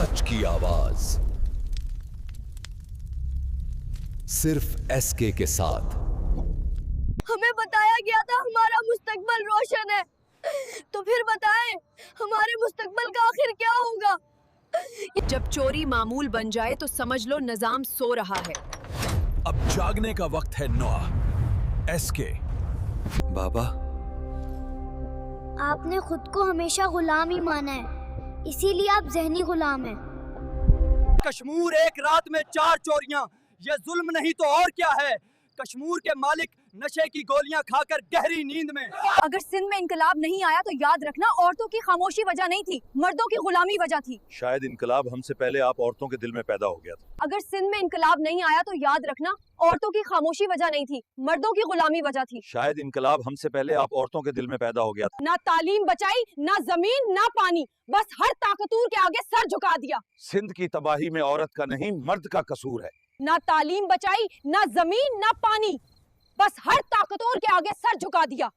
सच की आवाज सिर्फ एसके के साथ। हमें बताया गया था हमारा मुस्तकबल रोशन है, तो फिर बताएं हमारे मुस्तकबल का आखिर क्या होगा? जब चोरी मामूल बन जाए तो समझ लो निजाम सो रहा है। अब जागने का वक्त है नोआ। एसके। बाबा, आपने खुद को हमेशा गुलाम ही माना है, इसीलिए आप ज़हनी गुलाम हैं। कश्मीर एक रात में 4 चोरियां, ये जुल्म नहीं तो और क्या है? कश्मीर के मालिक नशे की गोलियां खाकर गहरी नींद में। अगर सिंध में इनकलाब नहीं आया तो याद रखना औरतों की खामोशी वजह नहीं थी, मर्दों की गुलामी वजह थी। शायद इनकलाब हमसे पहले आप औरतों के दिल में पैदा हो गया था। अगर सिंध में इनकलाब नहीं आया तो याद रखना औरतों की खामोशी वजह नहीं थी, मर्दों की गुलामी वजह थी। शायद इनकलाब हमसे पहले आप औरतों के दिल में पैदा हो गया था। ना तालीम बचाई, ना जमीन, ना पानी, बस हर ताकतूर के आगे सर झुका दिया। सिंध की तबाही में औरत का नहीं मर्द का कसूर है। ना तालीम बचाई, ना जमीन, ना पानी, बस हर ताकतवर के आगे सर झुका दिया।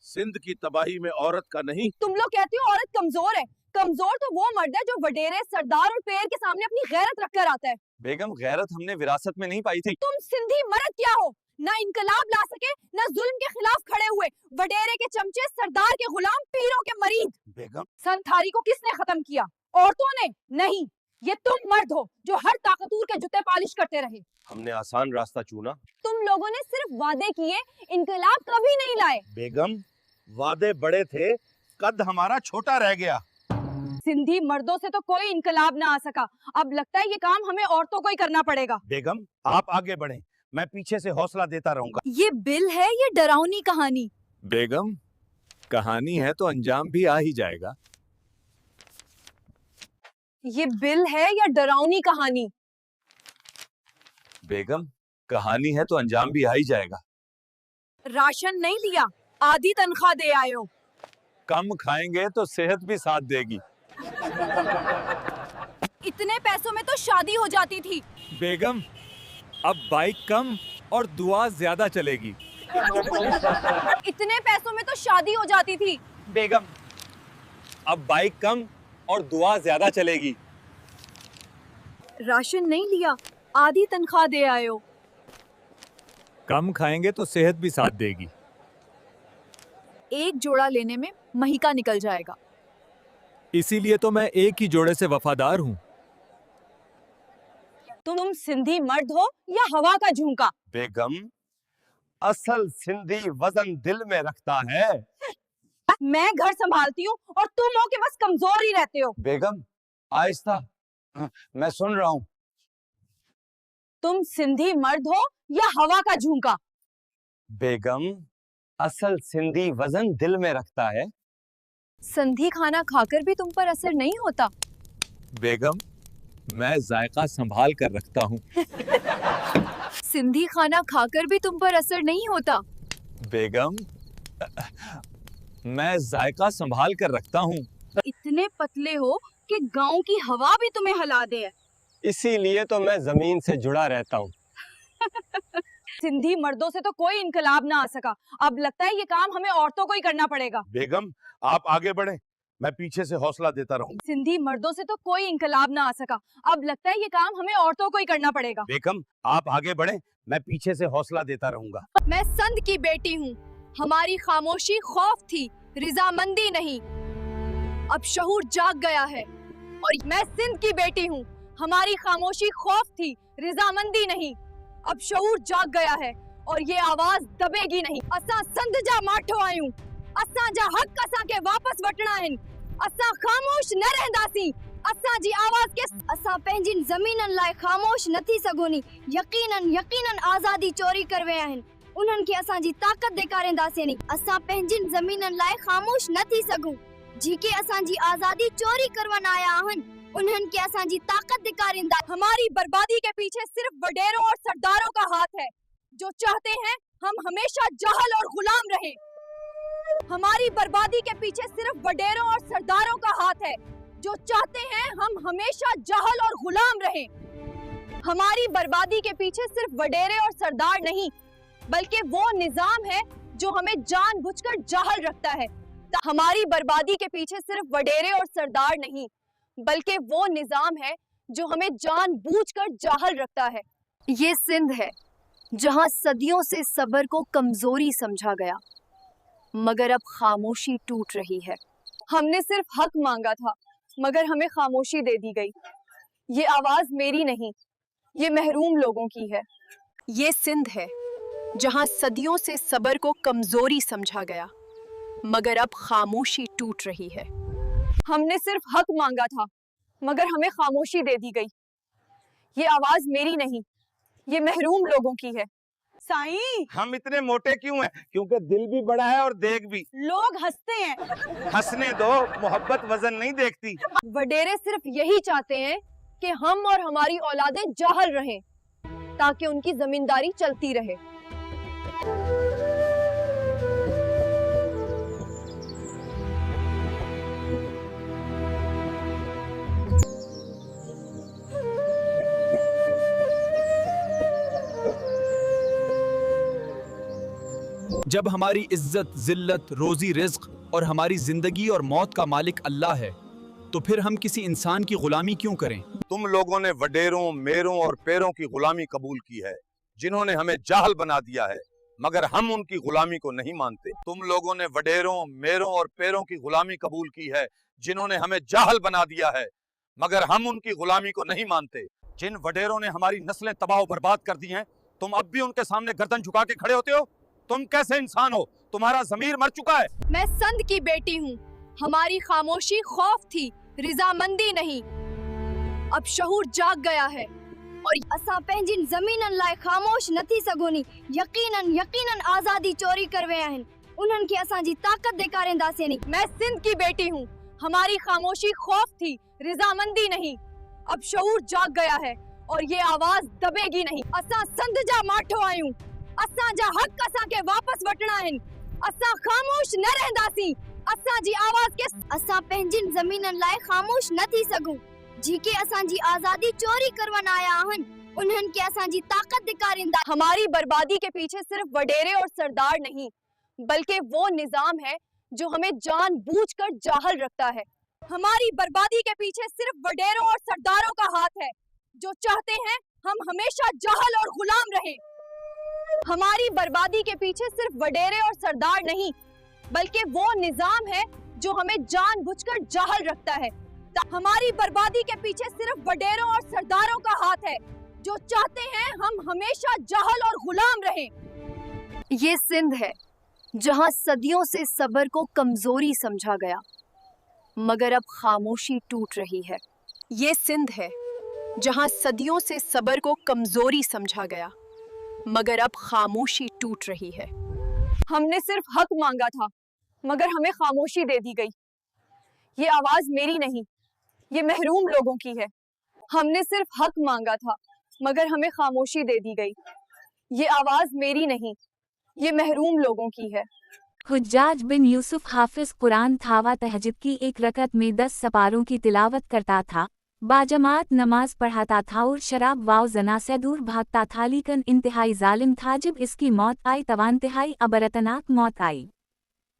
सिंध की तबाही में औरत का नहीं। तुम लोग कहते हो औरत कमजोर है, कमजोर तो वो मर्द है जो वडेरे, सरदार और पैर के सामने अपनी गैरत रखकर आता है। बेगम, गैरत हमने विरासत में नहीं पाई थी। तुम सिंधी मर्द क्या हो? ना इनकलाब ला सके, ना जुल्म के खिलाफ खड़े हुए, वडेरे के चमचे, सरदार के गुलाम, पीरों के मरीद। बेगम, संथारी को किसने खत्म किया? औरतों ने? नहीं, ये तुम मर्द हो जो हर ताकतूर के जूते पालिश करते रहे। हमने आसान रास्ता चुना। तुम लोगों ने सिर्फ वादे किए, इनकलाब कभी नहीं लाए। बेगम, वादे बड़े थे, कद हमारा छोटा रह गया। सिंधी मर्दों से तो कोई इनकलाब ना आ सका, अब लगता है ये काम हमें औरतों को ही करना पड़ेगा। बेगम, आप आगे बढ़ें, मैं पीछे से हौसला देता रहूंगा। ये बिल है, ये डरावनी कहानी। बेगम, कहानी है तो अंजाम भी आ ही जाएगा। ये बिल है या डरावनी कहानी? बेगम, कहानी है तो अंजाम भी आ ही जाएगा। राशन नहीं लिया, आधी तनख्वाह दे आए हो। कम खाएंगे तो सेहत भी साथ देगी। इतने पैसों में तो शादी हो जाती थी। बेगम, अब बाइक कम और दुआ ज्यादा चलेगी। इतने पैसों में तो शादी हो जाती थी। बेगम, अब बाइक कम और दुआ ज्यादा चलेगी। राशन नहीं लिया, आधी तनख्वाह दे आए हो। कम खाएंगे तो सेहत भी साथ देगी। एक जोड़ा लेने में महीका निकल जाएगा। इसीलिए तो मैं एक ही जोड़े से वफादार हूँ। तुम सिंधी मर्द हो या हवा का झोंका? बेगम, असल सिंधी वजन दिल में रखता है। मैं घर संभालती हूँ और तुम हो कि बस कमजोर ही रहते हो। बेगम, आहिस्ता, मैं सुन रहा हूँ। तुम सिंधी मर्द हो या हवा का झोंका? बेगम, असल सिंधी वजन दिल में रखता है। संधी खाना खाकर भी तुम पर असर नहीं होता। बेगम, मैं जायका संभाल कर रखता हूँ। सिंधी खाना खाकर भी तुम पर असर नहीं होता। बेगम, मैं जायका संभाल कर रखता हूँ। इतने पतले हो कि गांव की हवा भी तुम्हें हिला दे। इसीलिए तो मैं जमीन से जुड़ा रहता हूँ। सिंधी मर्दों से तो कोई इनकलाब ना आ सका, अब लगता है ये काम हमें औरतों को ही करना पड़ेगा। बेगम, आप आगे बढ़ें, मैं पीछे से हौसला देता रहूंगा। सिंधी मर्दों से तो कोई इनकलाब ना आ सका, अब लगता है ये काम हमें औरतों को ही करना पड़ेगा। बेगम, आप आगे बढ़ें, मैं पीछे से हौसला देता रहूंगा। मैं संध की बेटी हूँ, हमारी खामोशी खौफ थी, रिजामंदी नहीं। अब शऊर जाग गया है। और मैं सिंध की बेटी हूँ, हमारी खामोशी खौफ थी, रिजामंदी नहीं। अब शऊर जाग गया है और ये आवाज दबेगी नहीं। असां संध जा माठो आयूं, असां जा हक असां के वापस वठना आहिनि, असां खामोश न रहंदासीं। असां जी आवाज के असां पंहिंजी ज़मीननि लाइ ख़ामोश न थी सघूं। यकीनन आज़ादी चोरी कर विया आहिनि, उन्हनि खे असांजी ताक़त ॾेखारींदासीं नी। असां पंहिंजी ज़मीननि लाइ ख़ामोश न थी सघूं। जेके असांजी आज़ादी चोरी करवन आया आहिनि, उन्हनि खे असांजी ताक़त ॾेखारींदा। हमारी बर्बादी के पीछे सिर्फ वडेरों और सरदारों का हाथ है, जो चाहते हैं हम हमेशा जाहल और गुलाम रहें। हमारी बर्बादी के पीछे सिर्फ वडेरों और सरदारों का हाथ है, जो चाहते हैं हम हमेशा जाहल और गुलाम रहें। हमारी बर्बादी के पीछे सिर्फ वडेरे और सरदार नहीं, बल्कि वो निजाम है जो हमें जानबूझकर जाहल रखता है। हमारी बर्बादी के पीछे सिर्फ वडेरे और सरदार नहीं, बल्कि वो निजाम है जो हमें जानबूझकर जाहल रखता है। ये सिंध है जहां सदियों से सब्र को कमजोरी समझा गया, मगर अब खामोशी टूट रही है। हमने सिर्फ हक मांगा था, मगर हमें खामोशी दे दी गई। ये आवाज मेरी नहीं, ये महरूम लोगों की है। ये सिंध है जहां सदियों से सब्र को कमजोरी समझा गया, मगर अब खामोशी टूट रही है। हमने सिर्फ हक मांगा था, मगर हमें खामोशी दे दी गई। ये आवाज मेरी नहीं, ये महरूम लोगों की है। साईं, हम इतने मोटे क्यों हैं? क्योंकि दिल भी बड़ा है और देख भी। लोग हंसते हैं। हंसने दो, मोहब्बत वजन नहीं देखती। वडेरे सिर्फ यही चाहते हैं कि हम और हमारी औलादें जाहल रहें, ताकि उनकी जमींदारी चलती रहे। जब हमारी इज्जत, जिल्लत, रोजी, रिज्क और हमारी जिंदगी और मौत का मालिक अल्लाह है, तो फिर हम किसी इंसान की गुलामी क्यों करें? तुम लोगों ने वडेरों, मेरों और पेरों की गुलामी कबूल की है, जिन्होंने हमें जाहल बना दिया है, मगर हम उनकी गुलामी को नहीं मानते। तुम लोगों ने वडेरों, मेरों और पेरों की गुलामी कबूल की है, जिन्होंने हमें जाहल बना दिया है, मगर हम उनकी गुलामी को नहीं मानते। जिन वडेरों ने हमारी नस्लें तबाह बर्बाद कर दी हैं, तुम अब भी उनके सामने गर्दन झुका के खड़े होते हो? तुम कैसे इंसान हो? तुम्हारा ज़मीर मर चुका है। मैं संद की बेटी हूँ। हमारी खामोशी खौफ थी, रिजामंदी नहीं। अब शऊर जाग गया है और असां पंहिंजी ज़मीननि लाइ ख़ामोश न थी सघूं। यकीनन यकीनन आज़ादी चोरी कर विया आहिनि। उन्हनि खे असांजी ताक़त ॾेखारींदासीं नहीं। मैं सिंध की बेटी हूँ। हमारी खामोशी खौफ थी, रिजामंदी नहीं। अब शऊर जाग गया है और ये आवाज दबेगी नहीं। असां संद जा माठो आयूं। असांजा हक असांखे वापस वठणा आहिनि। असां खामोश न रहंदासीं। असांजी आवाज के असां पंहिंजी ज़मीननि लाइ ख़ामोश न थी सघूं। जेके असांजी आज़ादी चोरी करवन आया आहिनि, उन्हनि खे असांजी ताक़त ॾेखारींदा। हमारी बर्बादी के पीछे सिर्फ वडेरे और सरदार नहीं, बल्कि वो निजाम है जो हमें जानबूझकर जाहल रखता है। हमारी बर्बादी के पीछे सिर्फ वडेरों और सरदारों का हाथ है, जो चाहते हैं हम हमेशा जाहल और गुलाम रहें। हमारी बर्बादी के पीछे सिर्फ वडेरे और सरदार नहीं, बल्कि वो निजाम है जो हमें जानबूझकर जाहल रखता है। हमारी बर्बादी के पीछे सिर्फ वडेरों और सरदारों का हाथ है, जो चाहते हैं हम हमेशा जाहल और गुलाम रहें। ये सिंध है जहां सदियों से सब्र को कमजोरी समझा गया, मगर अब खामोशी टूट रही है। ये सिंध है जहां सदियों से सब्र को कमजोरी समझा गया, मगर अब खामोशी टूट रही है। हमने सिर्फ हक मांगा था, मगर हमें खामोशी दे दी गई। ये आवाज मेरी नहीं, ये महरूम लोगों की है। हमने सिर्फ हक मांगा था, मगर हमें खामोशी दे दी गई। ये आवाज मेरी नहीं, ये महरूम लोगों की है। हुज्जाज बिन यूसुफ हाफिज कुरान थावा तहज्जुद की एक रकत में 10 सपारों की तिलावत करता था, बाजमात नमाज पढ़ाता था और शराब वाव जना से दूर भागता था, लेकिन इंतहाई जालिम था। जब इसकी मौत आई तब इंतहाई अबरतनाक मौत आई।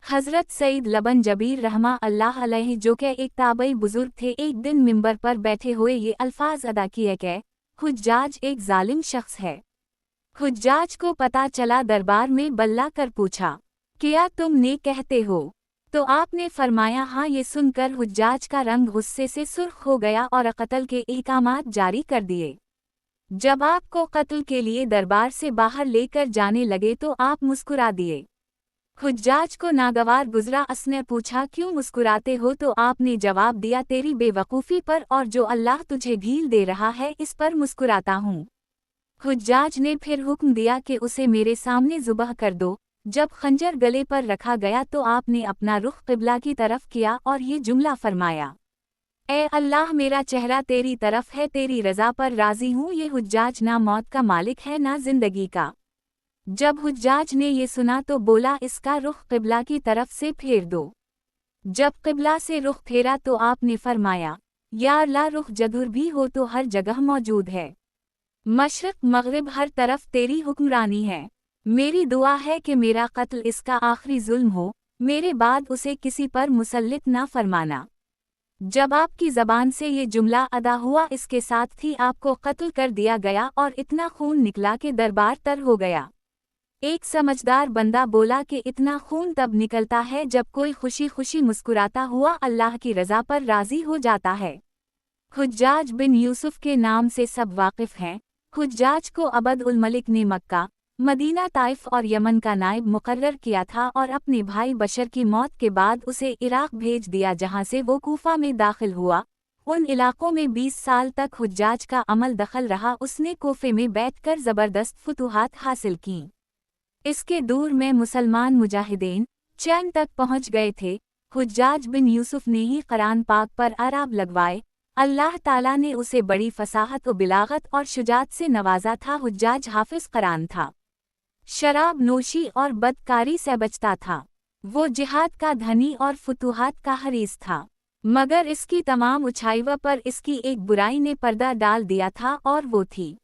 हजरत सईद लबन जबीर रहमा अल्लाह अलैहि, जो कि एक ताबई बुजुर्ग थे, एक दिन मिंबर पर बैठे हुए ये अल्फाज अदा किए कि हुज्जाज एक जालिम शख्स है। हुज्जाज को पता चला, दरबार में बल्ला कर पूछा, क्या तुम ने कहते हो? तो आपने फरमाया हाँ। ये सुनकर हुज्जाज का रंग गुस्से से सुर्ख हो गया और कत्ल के अहकामात जारी कर दिए। जब आपको कत्ल के लिए दरबार से बाहर लेकर जाने लगे तो आप मुस्कुरा दिए। हुज्जाज को नागवार गुजरा। उसने पूछा क्यों मुस्कुराते हो? तो आपने जवाब दिया, तेरी बेवकूफ़ी पर और जो अल्लाह तुझे ढील दे रहा है इस पर मुस्कुराता हूँ। हुज्जाज ने फिर हुक्म दिया कि उसे मेरे सामने ज़ुबह कर दो। जब खंजर गले पर रखा गया तो आपने अपना रुख क़िबला की तरफ किया और ये जुमला फरमाया, ए अल्लाह, मेरा चेहरा तेरी तरफ है, तेरी रज़ा पर राज़ी हूँ। ये हुज्जाज ना मौत का मालिक है ना ज़िंदगी का। जब हुज्जाज ने ये सुना तो बोला, इसका रुख क़िबला की तरफ से फेर दो। जब क़िबला से रुख फेरा तो आपने फरमाया, या अल्लाह, रुख जदुर भी हो तो हर जगह मौजूद है, मशरिक़ मग़रिब हर तरफ तेरी हुक्मरानी है। मेरी दुआ है कि मेरा कत्ल इसका आखिरी जुल्म हो, मेरे बाद उसे किसी पर मुसल्लित ना फरमाना। जब आपकी ज़बान से ये जुमला अदा हुआ इसके साथ ही आपको कत्ल कर दिया गया और इतना खून निकला कि दरबार तर हो गया। एक समझदार बंदा बोला कि इतना खून तब निकलता है जब कोई खुशी खुशी मुस्कुराता हुआ अल्लाह की रज़ा पर राज़ी हो जाता है। हुज्जाज बिन यूसुफ के नाम से सब वाकिफ़ हैं। हुज्जाज को अबद उल मलिक ने मक्का, मदीना, ताइफ और यमन का नायब मुकर्रर किया था और अपने भाई बशर की मौत के बाद उसे इराक भेज दिया जहां से वो कूफा में दाखिल हुआ। उन इलाकों में 20 साल तक हुज्जाज का अमल दखल रहा। उसने कोफे में बैठकर ज़बरदस्त फुतूहात हासिल कीं। इसके दूर में मुसलमान मुजाहिदीन चैन तक पहुंच गए थे। हुज्जाज बिन यूसुफ ने ही कुरान पाक पर आराब लगवाए। अल्लाह ताला ने उसे बड़ी फसाहत व बिलागत और शुजात से नवाजा था। हुज्जाज हाफिज कुरान था, शराब नोशी और बदकारी से बचता था। वो जिहाद का धनी और फुतूहात का हरीस था, मगर इसकी तमाम उछाइयों पर इसकी एक बुराई ने पर्दा डाल दिया था और वो थी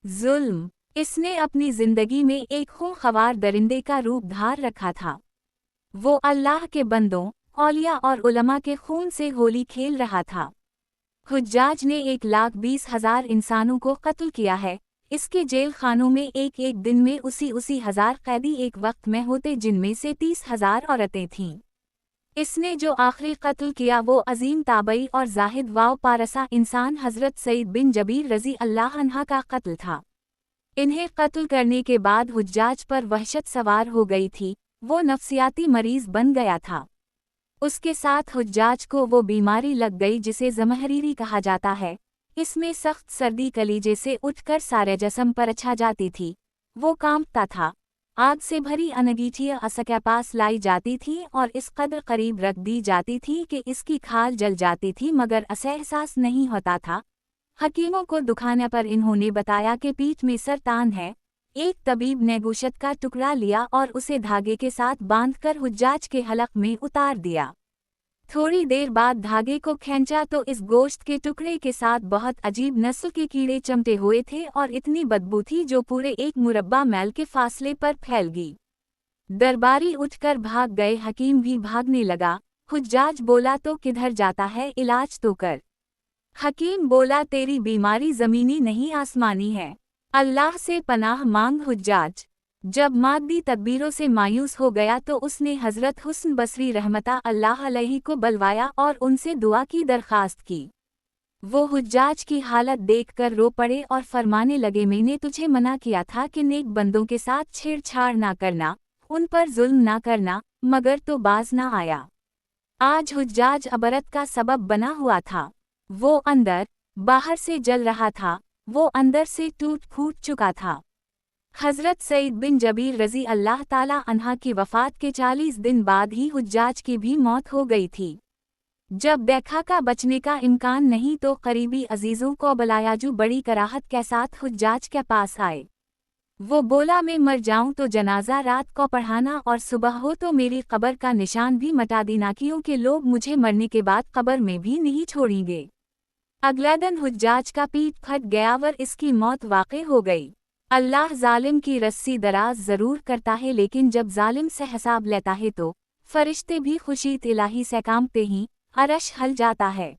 जुल्म। इसने अपनी जिंदगी में एक खूंखार दरिंदे का रूप धार रखा था। वो अल्लाह के बंदों, औलिया और उलमा के खून से होली खेल रहा था। हुज्जाज ने 1,20,000 इंसानों को कत्ल किया है। इसके जेल खानों में एक एक दिन में उसी 1000 कैदी एक वक्त में होते, जिनमें से 30,000 औरतें थीं। इसने जो आखिरी कत्ल किया वो अजीम ताबई और जाहिद वाव पारसा इंसान हज़रत सईद बिन जबीर रज़ी अल्लाह अन्हा का कत्ल था। इन्हें कत्ल करने के बाद हुज्जाज पर वहशत सवार हो गई थी। वो नफ्सियाती मरीज बन गया था। उसके साथ हुज्जाज को वो बीमारी लग गई जिसे ज़महरीरी कहा जाता है। इसमें सख्त सर्दी कलीजे से उठकर सारे जिस्म पर छा जाती थी। वो कांपता था। आग से भरी अंगीठियाँ असके पास लाई जाती थी और इस कदर करीब रख दी जाती थी कि इसकी खाल जल जाती थी, मगर उसे एहसास नहीं होता था। हकीमों को दुखाने पर इन्होंने बताया कि पीठ में सरतान है। एक तबीब ने गोश्त का टुकड़ा लिया और उसे धागे के साथ बांधकर हुज्जाज के हलक में उतार दिया। थोड़ी देर बाद धागे को खींचा तो इस गोश्त के टुकड़े के साथ बहुत अजीब नस्ल के कीड़े चमटे हुए थे और इतनी बदबू थी जो पूरे एक मुरब्बा मैल के फासले पर फैल गई। दरबारी उठकर भाग गए। हकीम भी भागने लगा। हुज्जाज बोला तो किधर जाता है, इलाज तो कर। हकीम बोला तेरी बीमारी ज़मीनी नहीं आसमानी है, अल्लाह से पनाह मांग। हुज्जाज जब मादी तदबीरों से मायूस हो गया तो उसने हज़रत हुस्न बसरी रहमता अल्लाह अलैहि को बुलवाया और उनसे दुआ की दरख्वास्त की। वो हुज्जाज की हालत देखकर रो पड़े और फरमाने लगे, मैंने तुझे मना किया था कि नेक बंदों के साथ छेड़छाड़ ना करना, उन पर जुल्म ना करना, मगर तो बाज ना आया। आज हुज्जाज अबरत का सबब बना हुआ था। वो अंदर बाहर से जल रहा था। वो अंदर से टूट फूट चुका था। हज़रत सईद बिन जबीर रज़ी अल्लाह ताला अन्हा की वफ़ात के 40 दिन बाद ही हुज्जाज की भी मौत हो गई थी। जब देखा का बचने का इम्कान नहीं तो करीबी अजीज़ों को बुलायाजू बड़ी कराहत के साथ हुज्जाज के पास आए। वो बोला, मैं मर जाऊं तो जनाजा रात को पढ़ाना और सुबह हो तो मेरी कब्र का निशान भी मिटा देना, क्योंकि लोग मुझे मरने के बाद कब्र में भी नहीं छोड़ेंगे। अगला दिन हुज्जाज का पीठ फट गया और इसकी मौत वाक़ई हो गई। अल्लाह जालिम की रस्सी दराज ज़रूर करता है, लेकिन जब जालिम से हिसाब लेता है तो फरिश्ते भी खुशी इलाही से कांपते ही अरश हल जाता है।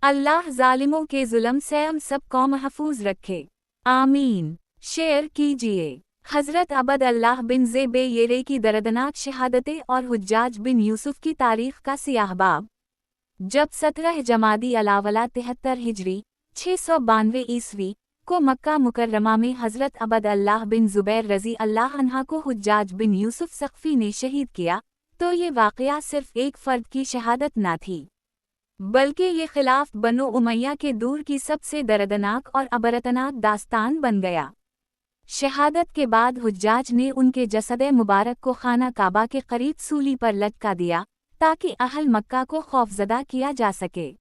अल्लाह जालिमों के जुल्म से हम सब को महफूज रखे, आमीन। शेयर कीजिए हज़रत अबद अल्लाह बिन ज़ेबे येरे की दर्दनाक शहादतें और हुज्जाज बिन यूसुफ की तारीख़ का सियाह बाब। जब 17 जमादी अलावला 73 हिजरी 692 ईस्वी को मक्का मुकर्रमा में हज़रत अबद अल्लाह बिन ज़ुबैर रज़ी अल्लाह अन्हा को हुज्जाज बिन यूसुफ सक़फ़ी ने शहीद किया, तो ये वाक़या सिर्फ़ एक फ़र्द की शहादत ना थी, बल्कि ये खिलाफ बनो उमैया के दूर की सबसे दर्दनाक और अबरतनाक दास्तान बन गया। शहादत के बाद हुज्जाज ने उनके जसद मुबारक को खाना काबा के करीब सूली पर लटका दिया ताकि अहल मक्का को खौफजदा किया जा सके।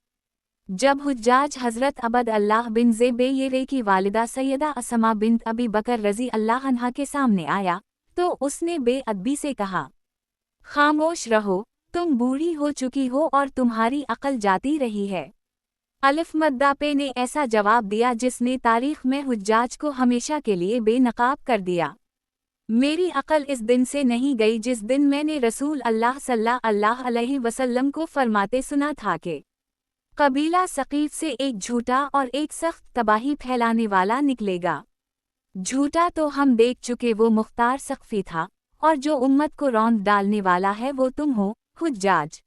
जब हुज्जाज हज़रत अबद अल्लाह बिन ज़ेबे येरे की वालिदा सैयदा असमा बिन्त अबी बकर रज़ी अल्लाह अन्हा के सामने आया तो उसने बेअदबी से कहा, खामोश रहो, तुम बूढ़ी हो चुकी हो और तुम्हारी अक्ल जाती रही है। अलिफ मद्दापे ने ऐसा जवाब दिया जिसने तारीख़ में हुज्जाज को हमेशा के लिए बेनकाब कर दिया। मेरी अक्ल इस दिन से नहीं गई जिस दिन मैंने रसूल अल्लाह सल्लल्लाहु अलैहि वसल्लम को फरमाते सुना था कि कबीला सकीफ से एक झूठा और एक सख्त तबाही फैलाने वाला निकलेगा। झूठा तो हम देख चुके, वो मुख्तार सख्फी था, और जो उम्मत को रौंद डालने वाला है वो तुम हो, हुज्जाज।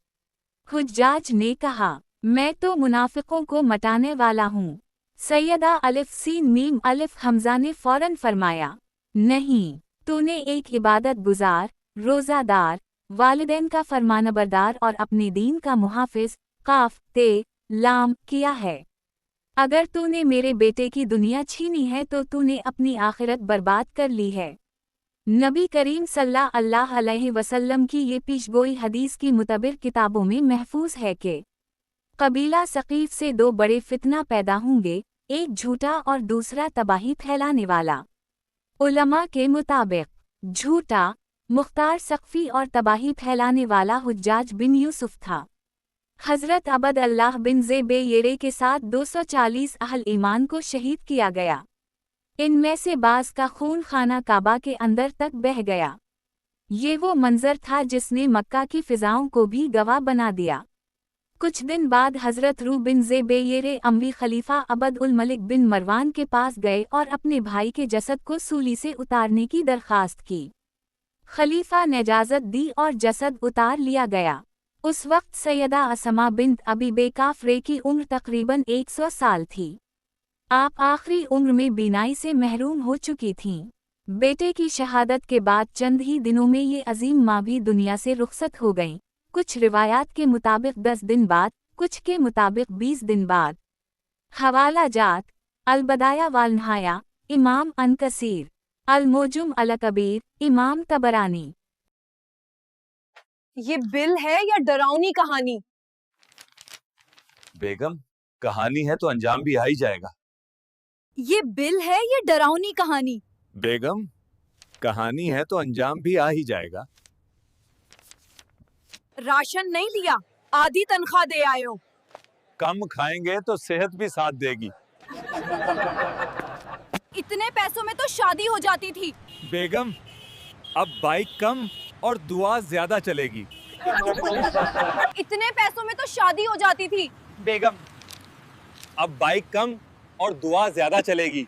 हुज्जाज ने कहा, मैं तो मुनाफिकों को मटाने वाला हूँ। सैयदा अलिफ सीन मीम अलिफ हमजा ने फौरन फरमाया, नहीं, तूने एक इबादत गुजार, रोज़ादार, वालिदैन का फरमानबरदार और अपने दीन का मुहाफिज काफ ते लाम किया है। अगर तूने मेरे बेटे की दुनिया छीनी है तो तूने अपनी आखिरत बर्बाद कर ली है। नबी करीम सल्लल्लाहु अलैहि वसल्लम की ये पेशगोई हदीस की मुताबिक किताबों में महफूज है कि कबीला सकीफ से दो बड़े फितना पैदा होंगे, एक झूठा और दूसरा तबाही फैलाने वाला। उलमा के मुताबिक झूठा मुख्तार सख्फी और तबाही फैलाने वाला हुज्जाज बिन यूसुफ था। हज़रत अबद अल्लाह बिन ज़ेबेयरे के साथ 240 अहल ईमान को शहीद किया गया। इनमें से बाज़ का खून खाना काबा के अंदर तक बह गया। ये वो मंजर था जिसने मक्का की फ़िज़ाओं को भी गवाह बना दिया। कुछ दिन बाद हज़रत रू बिन ज़ेबेयरे अमवी खलीफा अबद उल मलिक बिन मरवान के पास गए और अपने भाई के जसद को सूली से उतारने की दरख्वास्त की। खलीफा ने इजाज़त दी और जसद उतार लिया गया। उस वक्त सैयदा असमा बिन्त अबी बेकाफ़रे की उम्र तकरीबन 100 साल थी। आप आखिरी उम्र में बीनाई से महरूम हो चुकी थीं। बेटे की शहादत के बाद चंद ही दिनों में ये अजीम माँ भी दुनिया से रुखसत हो गईं। कुछ रिवायात के मुताबिक 10 दिन बाद, कुछ के मुताबिक 20 दिन बाद। हवाला जात अल-बदाया वल नहाया इमाम अन-कसीर, अल-मोजुम अल-कबीर इमाम तबरानी। ये बिल है या डरावनी कहानी? बेगम, कहानी है तो अंजाम भी आ ही जाएगा। ये बिल है या डरावनी कहानी? बेगम, कहानी है तो अंजाम भी आ ही जाएगा। राशन नहीं लिया, आधी तनख्वाह दे आए हो। कम खाएंगे तो सेहत भी साथ देगी। इतने पैसों में तो शादी हो जाती थी। बेगम, अब बाइक कम और दुआ ज्यादा चलेगी। इतने पैसों में तो शादी हो जाती थी। बेगम, अब बाइक कम और दुआ ज्यादा चलेगी।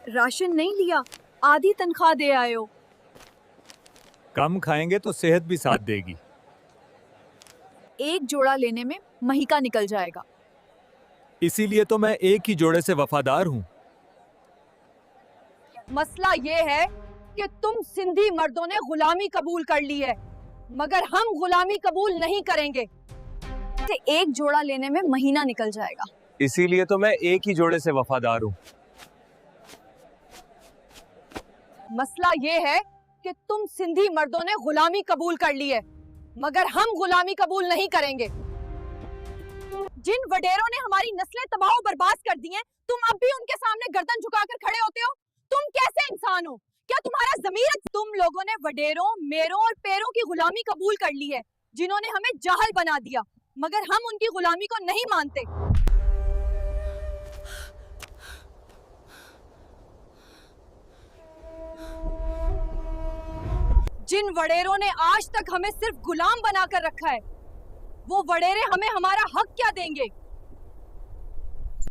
राशन नहीं लिया, आधी तनख्वाह दे आए हो। कम खाएंगे तो सेहत भी साथ देगी। एक जोड़ा लेने में महीका निकल जाएगा। इसीलिए तो मैं एक ही जोड़े से वफादार हूँ। मसला ये है कि तुम सिंधी मर्दों ने गुलामी कबूल कर ली है, मगर हम गुलामी कबूल नहीं करेंगे। एक जोड़ा लेने में महीना निकल जाएगा। इसीलिए तो मैं एक ही जोड़े से वफादार हूँ। मसला ये है कि तुम सिंधी मर्दों ने गुलामी कबूल कर ली है, मगर हम गुलामी कबूल नहीं करेंगे। जिन वडेरों ने हमारी नस्लें तबाह बर्बाद कर दी हैं, तुम अब भी उनके सामने गर्दन झुकाकर खड़े होते हो। तुम कैसे इंसान हो? क्या तुम्हारा ज़मीर? तुम लोगों ने वडेरों, मेरों और पेरों की गुलामी कबूल कर ली है, जिन्होंने हमें जाहल बना दिया, मगर हम उनकी गुलामी को नहीं मानते। जिन वडेरों ने आज तक हमें सिर्फ गुलाम बनाकर रखा है, वो वडेरे हमें हमारा हक क्या देंगे?